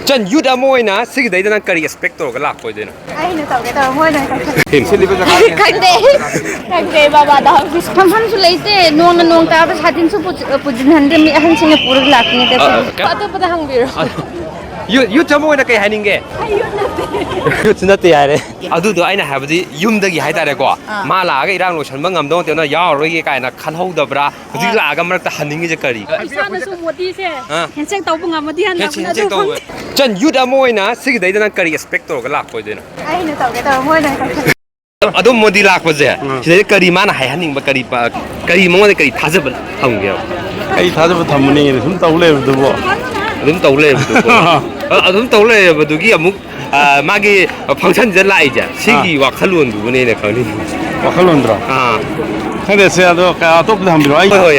ꯆꯟ ꯌꯨꯠ ꯑꯃ ꯑꯣꯏꯅ ꯁꯤꯒꯤꯗꯩꯗ ꯅꯪ ꯀꯔꯤ ꯑꯦꯛꯁꯄꯦꯛ ꯇꯧꯔꯒ ꯂꯥꯛꯄꯣꯏꯗꯣꯏꯅꯣ ꯑꯩꯅ ꯇꯧꯒꯦ ꯇꯧꯔ ꯃꯣꯏꯅ ꯍꯦꯝꯁꯤꯜꯂꯤꯕ ꯖꯒꯥ ꯈꯪꯗꯦ ꯕꯕꯥꯗ ꯐꯝꯐꯝꯁꯨ ꯂꯩꯇꯦ ꯅꯣꯡꯅ ꯅꯣꯡ ꯇꯥꯕ ꯁꯥꯇꯤꯟꯁꯨ ꯄꯨꯁꯤꯟꯍꯟꯗꯦ ꯃꯤ ꯑꯍꯟꯁꯤꯡꯅ ꯄꯨꯔꯒ ꯂꯥꯛꯄꯅꯤ ꯑꯇꯣꯞꯄꯗ ꯍꯪꯕꯤꯔꯣ ꯌꯨꯠ ꯑꯃ ꯑꯣꯏꯅ ꯀꯩ ꯍꯥꯏꯅꯤꯡꯒꯦ ꯌꯨꯠꯁꯨ ꯅꯠꯇꯦ ꯌꯥꯔꯦ ꯑꯗꯨꯗꯣ ꯑꯩꯅ ꯍꯥꯏꯕꯗꯤ ꯌꯨꯝꯗꯒꯤ ꯍꯥꯏꯇꯥꯔꯦꯀꯣ ꯃꯥ ꯂꯥꯛꯑꯒ ꯏꯔꯥꯡ ꯂꯣꯏꯁꯟꯕ ꯉꯝꯗꯧ ꯅꯠꯇꯦꯅ ꯌꯥꯎꯔꯔꯣꯏꯒꯦ ꯀꯥꯏꯅ ꯈꯜꯍꯧꯗꯕ꯭ꯔꯥ ꯍꯧꯖꯤꯛ ꯂꯥꯛꯑꯒ ꯃꯔꯛꯇ ꯍꯟꯅꯤꯡꯉꯤꯁꯦ ꯀꯔꯤ ꯏꯁꯥꯅꯁꯨ ꯃꯣꯗꯤꯁꯦ ꯍꯦꯟꯁꯦꯛ ꯇꯧꯕ ꯉꯝꯃꯗꯤ ꯍꯟꯂꯛꯄꯅ ꯍꯦꯟꯁꯦꯛ ꯇꯧꯕ ꯆꯟ ꯌꯨꯠ ꯑꯃ ꯑꯣꯏꯅ ꯁꯤꯒꯤꯗꯩꯗ ꯅꯪ ꯀꯔꯤ ꯑꯦꯛꯁꯄꯦꯛ ꯇꯧꯔꯒ ꯂꯥꯛꯄꯣꯏꯗꯣꯏꯅꯣ ꯑꯩꯅ ꯇꯧꯒꯦ ꯇꯧꯔ ꯃꯣꯏꯅ ꯑꯗꯨꯝ ꯃꯣꯗꯤ ꯂꯥꯛꯄꯁꯦ ꯁꯤꯗꯩ ꯀꯔꯤ ꯃꯥꯅ ꯍꯥꯏꯍꯟꯅꯤꯡꯕ ꯀꯔꯤ ꯃꯉꯣꯟꯗ ꯀꯔꯤ ꯊꯥꯖꯕ ꯊꯝꯒꯦꯕ ꯑꯩ ꯊꯥꯖꯕ ꯊꯝꯕꯅꯤꯅ ꯁꯨꯝ ꯇꯧ ꯂꯩꯕꯗꯨꯕꯣ ꯑꯗꯨꯝ ꯇꯧ ꯂꯩꯔꯕꯗꯨꯀꯣ ꯑꯗꯨꯝ ꯇꯧ ꯂꯩꯔꯕꯗꯨꯒꯤ ꯑꯃꯨꯛ ꯃꯥꯒꯤ ꯐꯪꯁꯟꯁꯤꯗ ꯂꯥꯛꯏꯁꯦ ꯁꯤꯒꯤ ꯋꯥꯈꯜꯂꯣꯟꯗꯨꯕꯨꯅꯦ ꯑꯩꯅ ꯈꯪꯅꯤꯡꯉꯤ ꯋꯥꯈꯜꯂꯣꯟꯗ꯭ꯔꯣ ꯈꯪꯗꯦꯁꯦ ꯑꯗꯣ ꯑꯇꯣꯞꯄꯗ ꯍꯪꯕꯤꯔꯣ ꯑꯩ ꯍꯣꯏ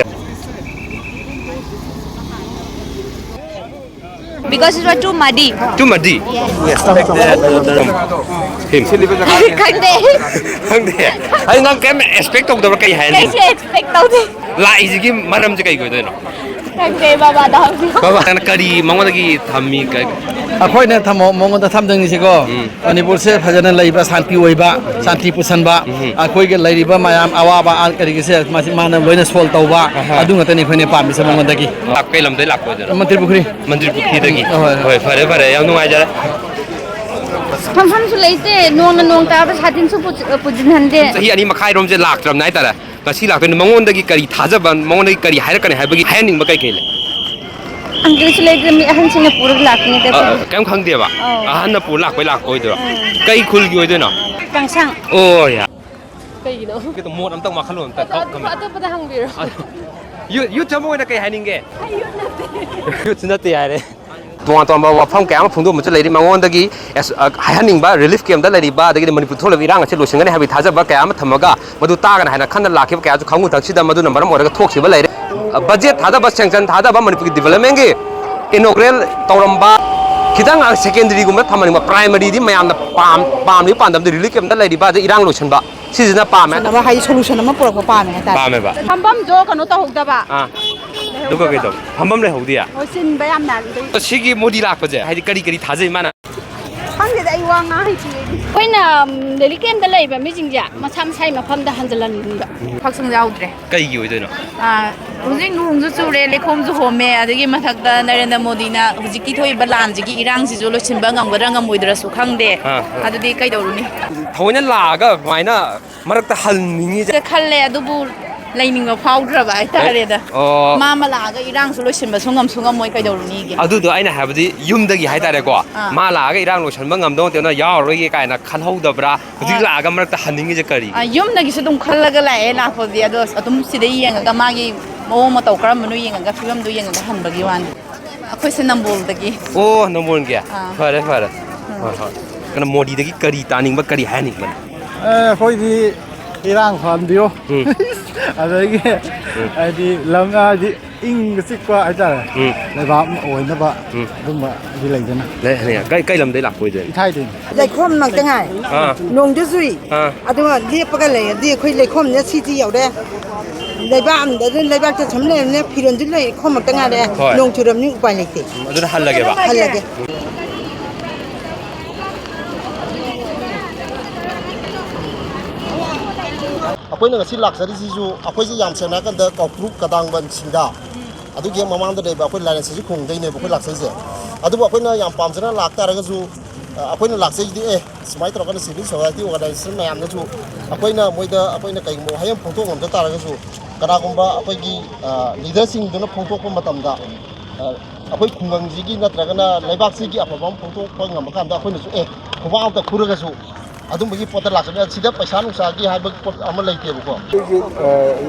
Because it was too muddy. Too muddy? Yes. ꯍꯦꯝꯁꯤꯜꯂꯤꯕ ꯖꯒꯥ ꯈꯪꯗꯦ ꯑꯩ ꯅꯪ ꯀꯩꯝ ꯑꯦꯛꯁꯄꯦꯛ ꯇꯧꯗꯕ꯭ꯔꯥ ꯀꯩ ꯍꯥꯏꯅꯤ ꯀꯩꯁꯨ expect ꯇꯧꯗꯦ ꯂꯥꯛꯏꯁꯤꯒꯤ ꯃꯔꯝꯁꯦ ꯀꯩ ꯑꯣꯏꯗꯣꯏꯅꯣ ꯈꯪꯗꯦ ꯕꯕꯥꯗ ꯕꯕꯥꯅ ꯀꯔꯤ ꯃꯉꯣꯟꯗꯒꯤ ꯊꯝꯃꯤ ꯑꯩꯈꯣꯏꯅ ꯃꯉꯣꯟꯗ ꯊꯝꯗꯣꯏꯅꯤꯁꯤꯀꯣ ꯃꯅꯤꯄꯨꯔꯁꯦ ꯐꯖꯅ ꯂꯩꯕ ꯁꯥꯟꯇꯤ ꯑꯣꯏꯕ ꯁꯥꯟꯇꯤ ꯄꯨꯁꯟꯕ ꯑꯩꯈꯣꯏꯒꯤ ꯂꯩꯔꯤꯕ ꯃꯌꯥꯝ ꯑꯋꯥꯕ ꯀꯔꯤꯒꯤꯁꯦ ꯃꯥꯅ ꯂꯣꯏꯅ ꯁꯣꯜꯕ ꯇꯧꯕ ꯑꯗꯨ ꯉꯥꯛꯇꯅꯤ ꯑꯩꯈꯣꯏꯅ ꯄꯥꯝꯃꯤꯁꯦ ꯃꯉꯣꯟꯗꯒꯤ ꯀꯩ ꯂꯝꯗꯩ ꯂꯥꯛꯄ ꯑꯣꯏꯗꯣꯏꯅꯣ ꯃꯟꯇ꯭ꯔꯤ ꯄꯨꯈ꯭ꯔꯤ ꯍꯣꯏ ꯐꯔꯦ ꯌꯥꯝ ꯅꯨꯡꯉꯥꯏꯖꯔꯦ ꯐꯝꯐꯝꯁꯨ ꯂꯩꯇꯦ ꯅꯣꯡꯅ ꯅꯣꯡ ꯇꯥꯕ ꯁꯥꯇꯤꯟꯁꯨ ꯄꯨꯁꯤꯟꯍꯟꯗꯦ ꯆꯍꯤ 2 ꯃꯈꯥꯏꯔꯣꯝꯁꯦ ꯂꯥꯛꯇ꯭ꯔꯕꯅꯦ ꯍꯥꯏꯇꯥꯔꯦ ꯉꯁꯤ ꯂꯥꯛꯇꯣꯏꯅꯤ ꯃꯉꯣꯟꯗꯒꯤ ꯀꯔꯤ ꯊꯥꯖꯕ ꯃꯉꯣꯟꯗꯒꯤ ꯀꯔꯤ ꯍꯥꯏꯔꯛꯀꯅꯤ ꯍꯥꯏꯕꯒꯤ ꯍꯥꯏꯍꯟꯅꯤꯡꯕ ꯀꯩ ꯂꯩ ꯀꯩꯁꯨ ꯂꯩꯇꯦ ꯃꯤ ꯑꯍꯟꯁꯤꯡꯅ ꯄꯨꯔꯒ ꯂꯥꯛꯄꯅꯤ ꯀꯩꯝ ꯈꯪꯗꯦꯕ ꯑꯍꯟꯅ ꯄꯨꯔ ꯂꯥꯛꯄ ꯑꯣꯏꯗꯣꯏꯔꯣ ꯀꯩ ꯈꯨꯜꯒꯤ ꯑꯣꯏꯗꯣꯏꯅꯣ ꯀꯥꯡꯁꯥꯡ ꯑꯣ ꯌꯥ ꯀꯩꯒꯤꯅꯣ ꯃꯣꯠ ꯑꯝꯇꯪ ꯋꯥꯈꯜꯂꯣꯟ ꯑꯝꯇ ꯑꯇꯣꯞꯄꯗ ꯍꯪꯕꯤꯔꯣ ꯌꯨꯠ ꯑꯃ ꯑꯣꯏꯅ ꯀꯩ ꯍꯥꯏꯅꯤꯡꯒꯦ ꯌꯨꯠꯁꯨ ꯅꯠꯇꯦ ꯌꯥꯔꯦ ꯇꯣꯉꯥꯟ ꯇꯣꯉꯥꯟꯕ ꯋꯥꯐꯝ ꯀꯌꯥ ꯑꯃ ꯐꯣꯡꯗꯣꯛꯑꯃꯁꯨ ꯂꯩꯔꯤ ꯃꯉꯣꯟꯗꯒꯤ ꯍꯥꯏꯍꯟꯅꯤꯡꯕ ꯔꯤꯂꯤꯐ ꯀꯦꯝꯞꯇ ꯂꯩꯔꯤꯕ ꯑꯗꯒꯤꯗꯤ ꯃꯅꯤꯄꯨꯔ ꯊꯣꯛꯂꯤꯕ ꯏꯔꯥꯡ ꯑꯁꯤ ꯂꯣꯏꯁꯤꯟꯒꯅꯤ ꯍꯥꯏꯕꯒꯤ ꯊꯥꯖꯕ ꯀꯌా ꯑꯃ ꯊꯝꯃꯒ ꯃꯗꯨ ꯇꯥꯒꯅ ꯍꯥꯏꯅ ꯈꯟꯅ ꯂꯥꯛꯈꯤꯕ ꯀꯌꯥꯁꯨ ꯈꯪꯉꯨꯊꯛꯁꯤꯗ ꯃꯗꯨꯅ ꯃꯔꯝ ꯑꯣꯏꯔꯒ ꯊꯣꯛꯈꯤꯕ ꯂꯩꯔꯦ ꯕꯖꯦꯠ ꯊꯥꯗꯕ ꯁꯦꯡꯁꯟ ꯊꯥꯗꯕ ꯃꯅꯤꯄꯨꯔꯒꯤ ꯗꯤꯕꯦꯂꯞꯃꯦꯟꯒꯤ ꯏꯅꯣꯒ꯭ꯔꯦꯜ ꯇꯧꯔꯝꯕ ꯈꯤꯇꯪ ꯁꯦꯀꯦꯟꯗꯔꯤꯒꯨꯝꯕ ꯊꯝꯍꯟꯅꯤꯡꯕ ꯄ꯭ꯔꯥꯏꯃꯔꯤꯗꯤ ꯃꯌꯥꯝꯅ ꯄꯥꯝꯂꯤꯕ ꯄꯥꯝꯗꯕꯗꯤ ꯔꯤꯂꯤꯐ ꯀꯦꯝꯞꯇ ꯂꯩꯔꯤꯕ ꯑꯗꯩ ꯏꯔꯥꯡ ꯂꯣꯏꯁꯤꯟꯕ ꯁꯤꯁꯤꯅ ꯄꯥꯝꯃꯦ ꯍꯥꯏꯗꯤ ꯁꯣꯂꯨꯁꯟ ꯑꯃ ꯄꯨꯔꯛꯄ ꯄꯥꯝꯃꯦ ꯍꯥꯏꯇꯥꯔꯦ ꯄꯥꯝꯃꯦꯕ ꯐꯝꯐꯝꯗꯣ ꯀꯩꯅꯣ ꯇꯧꯍꯧꯗꯕ ꯑꯗꯨꯒ ꯀꯩꯗꯧ ꯐꯝꯐꯝ ꯂꯩꯍꯧꯗꯦ ꯍꯣꯏ ꯆꯤꯟꯕ ꯌꯥꯝꯅ ꯁꯤꯒꯤ ꯃꯣꯗꯤ ꯂꯥꯛꯄꯁꯦ ꯍꯥꯏꯗꯤ ꯀꯔꯤ ꯊꯥꯖꯩ ꯃꯥꯅ ꯈꯪꯗꯦꯗ ꯑꯩ ꯋꯥ ꯉꯥꯡ ꯍꯩꯇꯦ ꯑꯩꯈꯣꯏꯅ ꯔꯤꯂꯤꯐ ꯀꯦꯝꯞꯇ ꯂꯩꯕ ꯃꯤꯁꯤꯡꯁꯦ ꯃꯁꯥ ꯃꯁꯥꯒꯤ ꯃꯐꯝꯗ ꯍꯟꯖꯤꯜꯍꯟꯅꯤꯡꯕ ꯐꯛꯁꯨꯡ ꯌꯥꯎꯗ꯭ꯔꯦ ꯀꯩꯒꯤ ꯑꯣꯏꯗꯣꯏꯅꯣ ꯍꯧꯖꯤꯛ ꯅꯣꯡꯁꯨ ꯆꯨꯔꯦ ꯂꯩꯈꯣꯝꯁꯨ ꯍꯣꯝꯃꯦ ꯑꯗꯒꯤ ꯃꯊꯛꯇ ꯅꯔꯦꯟꯗ꯭ꯔ ꯃꯣꯗꯤꯅ ꯍꯧꯖꯤꯛꯀꯤ ꯊꯣꯛꯏꯕ ꯂꯥꯟꯁꯤꯒꯤ ꯏꯔꯥꯡꯁꯤꯁꯨ ꯂꯣꯏꯁꯤꯟꯕ ꯉꯝꯒꯗ꯭ꯔꯥ ꯉꯝꯃꯣꯏꯗ꯭ꯔꯁꯨ ꯈꯪꯗꯦ ꯑꯗꯨꯗꯤ ꯀꯩꯗꯧꯔꯨꯅꯤ ꯊꯑꯣꯏꯅ ꯂꯥꯛꯑꯒ ꯁꯨꯃꯥꯏꯅ ꯃꯔꯛꯇ ꯍꯟꯅꯤꯡꯉꯤꯁꯦ ꯈꯜꯂꯦ ꯑꯗꯨꯕꯨ ꯂꯩꯅꯤꯡꯕ ꯐꯥꯎꯗ꯭ꯔꯕ ꯍꯥꯏꯇꯥꯔꯦꯗ ꯃꯥ ꯑꯃ ꯂꯥꯛꯑꯒ ꯏꯔꯥꯡꯁꯨ ꯂꯣꯏꯁꯤꯟꯕꯁꯨ ꯉꯝꯁꯨ ꯉꯝꯃꯣꯏ ꯀꯩꯗꯧꯔꯨꯅꯤꯒꯦ ꯑꯗꯨꯗꯣ ꯑꯩꯅ ꯍꯥꯏꯕꯗꯤ ꯌꯨꯝꯗꯒꯤ ꯍꯥꯏꯇꯥꯔꯦꯀꯣ ꯃꯥ ꯂꯥꯛꯑꯒ ꯏꯔꯥꯡ ꯂꯣꯏꯁꯟꯕ ꯉꯝꯗꯧ ꯅꯠꯇꯦꯅ ꯌꯥꯎꯔꯔꯣꯏꯒꯦ ꯀꯥꯏꯅ ꯈꯜꯍꯧꯗꯕ꯭ꯔꯥ ꯍꯧꯖꯤꯛ ꯂꯥꯛꯑꯒ ꯃꯔꯛꯇ ꯍꯟꯅꯤꯡꯉꯤꯁꯦ ꯀꯔꯤ ꯌꯨꯝꯗꯒꯤꯁꯨ ꯑꯗꯨꯝ ꯈꯜꯂꯒ ꯂꯥꯛꯑꯦ ꯂꯥꯛꯄꯗꯤ ꯑꯗꯣ ꯑꯗꯨꯝ ꯁꯤꯗ ꯌꯦꯡꯉꯒ ꯃꯥꯒꯤ ꯃꯑꯣꯡ ꯃꯇꯧ ꯀꯔꯝꯕꯅꯣ ꯌꯦꯡꯉꯒ ꯐꯤꯕꯝꯗꯣ ꯌꯦꯡꯉꯒ ꯍꯟꯕꯒꯤ ꯋꯥꯅꯤ ꯑꯩꯈꯣꯏꯁꯦ ꯅꯝꯕꯣꯜꯗꯒꯤ ꯑꯣ ꯅꯝꯕꯣꯜꯒꯤ ꯐꯔꯦ ꯍꯣꯏ ꯀꯩꯅꯣ ꯃꯣꯗꯤꯗꯒꯤ ꯀꯔꯤ ꯇꯥꯅꯤꯡꯕ ꯀꯔꯤ ꯍꯥꯏꯍꯟꯅꯤꯡꯕꯅꯣ ꯑꯩꯈꯣꯏꯗꯤ ꯏꯔꯥꯡ ꯐꯍꯟꯕꯤꯌꯣ ꯑꯗꯒꯤ ꯍꯥꯏꯗꯤ ꯂꯝ ꯍꯥꯏꯗꯤ ꯏꯪꯒ ꯆꯤꯛꯄ ꯍꯥꯏꯇꯥꯔꯦ ꯂꯩꯕꯥꯛ ꯑꯣꯏꯅꯕ ꯑꯗꯨꯝꯕꯗꯤ ꯂꯩꯗꯅ ꯀꯩ ꯂꯝꯗꯩ ꯂꯥꯛꯄ ꯑꯣꯏꯗꯣꯏꯅꯣ ꯏꯊꯥꯏꯗꯩꯅꯤ ꯂꯩꯈꯣꯝ ꯉꯥꯛꯇ ꯉꯥꯏ ꯅꯣꯡꯁꯨ ꯆꯨꯏ ꯑꯗꯨꯒ ꯂꯦꯞꯄꯒ ꯂꯩꯔꯗꯤ ꯑꯩꯈꯣꯏ ꯂꯩꯈꯣꯝꯅ ꯁꯤꯗꯤ ꯌꯧꯔꯦ ꯂꯩꯕꯥꯛ ꯑꯃꯗ ꯂꯩꯕꯥꯛꯇ ꯁꯨꯝ ꯂꯩꯔꯕꯅꯤꯅ ꯐꯤꯔꯣꯟꯁꯨ ꯂꯩꯈꯣꯝ ꯉꯥꯛꯇ ꯉꯥꯏꯔꯦ ꯅꯣꯡ ꯆꯨꯔꯕꯅꯤ ꯎꯄꯥꯏ ꯂꯩꯇꯦ ꯑꯗꯨꯅ ꯍꯜꯂꯒꯦꯕ ꯍꯜꯂꯒꯦ ꯑꯩꯈꯣꯏꯅ ꯉꯁꯤ ꯂꯥꯛꯆꯔꯤꯁꯤꯁꯨ ꯑꯩꯈꯣꯏꯁꯤ ꯌꯥꯝ ꯁꯦꯡꯅ ꯍꯥꯏꯔꯀꯥꯟꯗ ꯀꯧꯄ꯭ꯔꯨ ꯀꯗꯥꯡꯕꯟ ꯁꯤꯡꯗꯥ ꯑꯗꯨꯒꯤ ꯃꯃꯥꯡꯗ ꯂꯩꯕ ꯑꯩꯈꯣꯏ ꯂꯥꯏꯔꯦꯟꯁꯤꯁꯨ ꯈꯨꯡꯗꯩꯅꯦꯕ ꯑꯩꯈꯣꯏ ꯂꯥꯛꯆꯔꯤꯁꯦ ꯑꯗꯨꯕꯨ ꯑꯩꯈꯣꯏꯅ ꯌꯥꯝ ꯄꯥꯝꯖꯅ ꯂꯥꯛꯇꯥꯔꯒꯁꯨ ꯑꯩꯈꯣꯏꯅ ꯂꯥꯛꯆꯔꯤꯗꯤ ꯁꯨꯃꯥꯏꯅ ꯇꯧꯔꯒꯅ ꯁꯤꯚꯤꯜ ꯁꯣꯁꯥꯏꯇꯤ ꯑꯣꯔꯒꯅꯥꯏꯖꯦꯁꯟ ꯃꯌꯥꯝꯅꯁꯨ ꯃꯣꯏꯗ ꯑꯩꯈꯣꯏꯅ ꯀꯩꯒꯨꯝꯕ ꯋꯥꯍꯩ ꯑꯃ ꯐꯣꯡꯗꯣꯛ ꯉꯝꯗ ꯇꯥꯔꯒꯁꯨ ꯀꯅꯥꯒꯨꯝꯕ ꯑꯩꯈꯣꯏꯒꯤ ꯂꯤꯗꯔꯁꯤꯡꯗꯨꯅ ꯐꯣꯡꯗꯣꯛꯄ ꯃꯇꯝꯗ ꯑꯩꯈꯣꯏ ꯈꯨꯡꯒꯪꯁꯤꯒꯤ ꯅꯠꯇ꯭ꯔꯒꯅ ꯂꯩꯕꯥꯛꯁꯤꯒꯤ ꯑꯐꯕ ꯑꯃ ꯐꯣꯡꯗꯣꯛꯄ ꯉꯝꯕ ꯀꯥꯟꯗ ꯑꯩꯈꯣꯏꯅꯁꯨ ꯈꯨꯕꯥꯛ ꯑꯝꯇ ꯈꯨꯔꯒꯁꯨ ꯑꯗꯨꯝꯕꯒꯤ ꯄꯣꯠꯇ ꯂꯥꯛꯆꯕꯅꯤ ꯁꯤꯗ ꯄꯩꯁꯥ ꯅꯨꯡꯁꯥꯒꯤ ꯍꯥꯏꯕ ꯄꯣꯠ ꯑꯃ ꯂꯩꯇꯦꯕꯀꯣ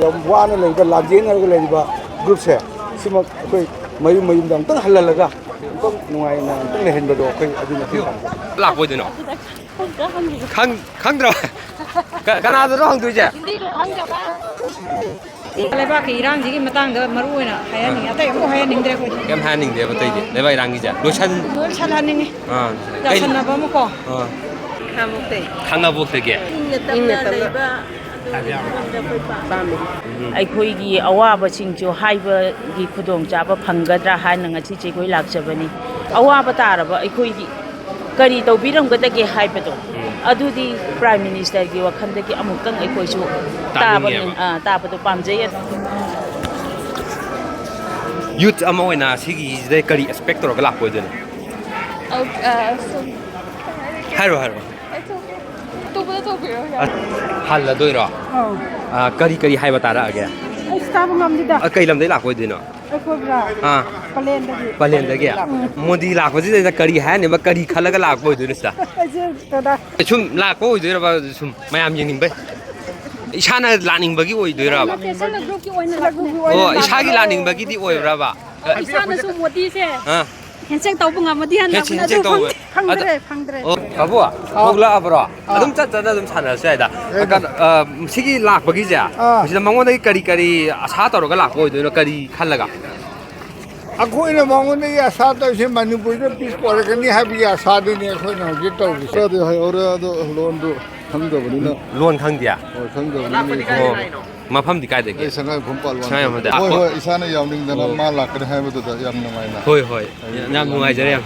ꯌꯥꯝ ꯋꯥꯅ ꯂꯩꯕ ꯂꯥꯟꯖꯦꯟꯅꯔꯒ ꯂꯩꯔꯤꯕ ꯒ꯭ꯔꯨꯞꯁꯦ ꯁꯤꯃꯛ ꯑꯩꯈꯣꯏ ꯃꯌꯨꯝꯗ ꯑꯃꯨꯛꯇꯪ ꯍꯜꯍꯜꯂꯒ ꯑꯃꯨꯛꯇꯪ ꯅꯨꯡꯉꯥꯏꯅ ꯑꯃꯨꯛꯇꯪ ꯂꯩꯍꯟꯕꯗꯣ ꯑꯩꯈꯣꯏ ꯑꯗꯨꯅ ꯂꯥꯛꯄ ꯑꯣꯏꯗꯣꯏꯅꯣ ꯈꯪꯗ꯭ꯔꯣ ꯀꯅꯥꯗꯅꯣ ꯍꯪꯗꯣꯏꯁꯦ ꯂꯩꯕꯥꯛꯀꯤ ꯏꯔꯥꯡꯁꯤꯒꯤ ꯃꯇꯥꯡꯗ ꯃꯔꯨ ꯑꯣꯏꯅ ꯍꯥꯏꯍꯟꯅꯤꯡꯉꯤ ꯑꯇꯩ ꯑꯃꯨꯛ ꯍꯥꯏꯍꯟꯅꯤꯡꯗ꯭ꯔꯦ ꯑꯩꯈꯣꯏꯗꯤ ꯀꯩꯝ ꯍꯥꯏꯍꯟꯅꯤꯡꯗꯦꯕ ꯑꯇꯩꯗꯤ ꯂꯩꯕꯥꯛ ꯏꯔꯥꯡꯒꯤꯁꯦ ꯂꯣꯏꯁꯜꯍꯟꯅꯤꯡꯉꯤ ꯌꯥꯁꯟꯅꯕ ꯑꯃꯀꯣ ꯈꯥꯡꯉꯕꯣꯛꯇꯒꯤ ꯑꯩꯈꯣꯏꯒꯤ ꯑꯋꯥꯕꯁꯤꯡꯁꯨ ꯍꯥꯏꯕꯒꯤ ꯈꯨꯗꯣꯡꯆꯥꯕ ꯐꯪꯒꯗ꯭ꯔꯥ ꯍꯥꯏꯅ ꯉꯁꯤꯁꯦ ꯑꯩꯈꯣꯏ ꯂꯥꯛꯆꯕꯅꯤ ꯑꯋꯥꯕ ꯇꯥꯔꯕ ꯑꯩꯈꯣꯏꯒꯤ ꯀꯔꯤ ꯇꯧꯕꯤꯔꯝꯒꯗꯒꯦ ꯍꯥꯏꯕꯗꯣ ꯑꯗꯨꯗꯤ ꯄ꯭ꯔꯥꯏꯝ ꯃꯤꯅꯤꯁꯇꯔꯒꯤ ꯋꯥꯈꯜꯗꯒꯤ ꯑꯃꯨꯛꯇꯪ ꯑꯩꯈꯣꯏꯁꯨ ꯇꯥꯕꯗꯣ ꯄꯥꯝꯖꯩ ꯌꯨꯠ ꯑꯃ ꯑꯣꯏꯅ ꯁꯤꯒꯤꯁꯤꯗ ꯀꯔꯤ ꯑꯦꯛꯁꯄꯦꯛ ꯇꯧꯔꯒ ꯂꯥꯛꯄ ꯑꯣꯏꯗꯣꯏꯅꯣ ꯍꯥꯏꯔꯣ ꯍꯜꯂꯗꯣꯏꯔꯣ ꯀꯔꯤ ꯀꯔꯤ ꯍꯥꯏꯕ ꯇꯥꯔꯛꯑꯒꯦ ꯀꯩ ꯂꯝꯗꯩ ꯂꯥꯛꯄ ꯑꯣꯏꯗꯣꯏꯅꯣ ꯄꯂꯦꯟꯗꯒꯤ ꯃꯣꯗꯤ ꯂꯥꯛꯄꯁꯤꯗ ꯀꯔꯤ ꯍꯥꯏꯅꯦꯕ ꯀꯔꯤ ꯈꯜꯂꯒ ꯂꯥꯛꯄ ꯑꯣꯏꯗꯣꯏꯅꯣ ꯁꯤꯗ ꯁꯨꯝ ꯂꯥꯛꯄ ꯑꯣꯏꯗꯣꯏꯔꯕ ꯁꯨꯝ ꯃꯌꯥꯝ ꯌꯦꯡꯅꯤꯡꯕꯩ ꯏꯁꯥꯅ ꯂꯥꯛꯅꯤꯡꯕꯒꯤ ꯑꯣꯏꯗꯣꯏꯔꯕ ꯑꯣ ꯏꯁꯥꯒꯤ ꯂꯥꯛꯅꯤꯡꯕꯒꯤꯗꯤ ꯑꯣꯏꯕ꯭ꯔꯕ ꯏꯁꯥꯅꯁꯨ ꯃꯣꯗꯤꯁꯦ ꯍꯦꯟꯁꯦꯛ ꯇꯧꯕ ꯉꯝꯃꯗꯤ ꯍꯦꯟꯁꯦꯛ ꯇꯧꯕ ꯐꯪꯗ꯭ꯔꯦ ꯕꯥꯕꯨ ꯊꯣꯛꯂꯛꯑꯕ꯭ꯔꯣ ꯑꯗꯨꯝ ꯆꯠꯇꯅ ꯑꯗꯨꯝ ꯁꯥꯟꯅꯔꯁꯨ ꯌꯥꯏꯗ ꯁꯤꯒꯤ ꯂꯥꯛꯄꯒꯤꯁꯦ ꯁꯤꯗ ꯃꯉꯣꯟꯗꯒꯤ ꯀꯔꯤ ꯀꯔꯤ ꯑꯁꯥ ꯇꯧꯔꯒ ꯂꯥꯛꯄ ꯑꯣꯏꯗꯣꯏꯅꯣ ꯀꯔꯤ ꯈꯜꯂꯒ ꯑꯩꯈꯣꯏꯅ ꯃꯉꯣꯟꯗꯒꯤ ꯑꯁꯥ ꯇꯧꯔꯤꯁꯦ ꯃꯅꯤꯄꯨꯔꯗ ꯄꯤꯁ ꯑꯣꯏꯔꯛꯀꯅꯤ ꯍꯥꯏꯕꯒꯤ ꯑꯁꯥꯗꯨꯅꯤ ꯑꯩꯈꯣꯏꯅ ꯍꯧꯖꯤꯛ ꯇꯧꯔꯤꯁꯦ ꯍꯩꯍꯧꯔꯦ ꯑꯗꯣ ꯂꯣꯟꯗꯨ ꯈꯪꯗꯕꯅꯤꯅ ꯂꯣꯟ ꯈꯪꯗꯦ ꯍꯣꯏ ꯈꯪꯗꯕꯅꯤꯅ ꯃꯐꯝꯗꯤ ꯀꯥꯏꯗꯒꯤ ꯁꯉꯥꯏꯌꯨꯝꯐꯝ ꯄꯥꯜꯋꯥꯟ ꯁꯉꯥꯏꯌꯨꯝꯐꯝꯗ ꯍꯣꯏ ꯏꯁꯥꯅ ꯌꯥꯎꯅꯤꯡꯗꯅ ꯃꯥ ꯂꯥꯛꯀꯅꯤ ꯍꯥꯏꯕꯗꯨꯗ ꯌꯥꯝ ꯅꯨꯡꯉꯥꯏꯅ ꯍꯣꯏ ꯌꯥꯝ ꯅꯨꯡꯉꯥꯏꯖꯔꯦ ꯌꯥꯝ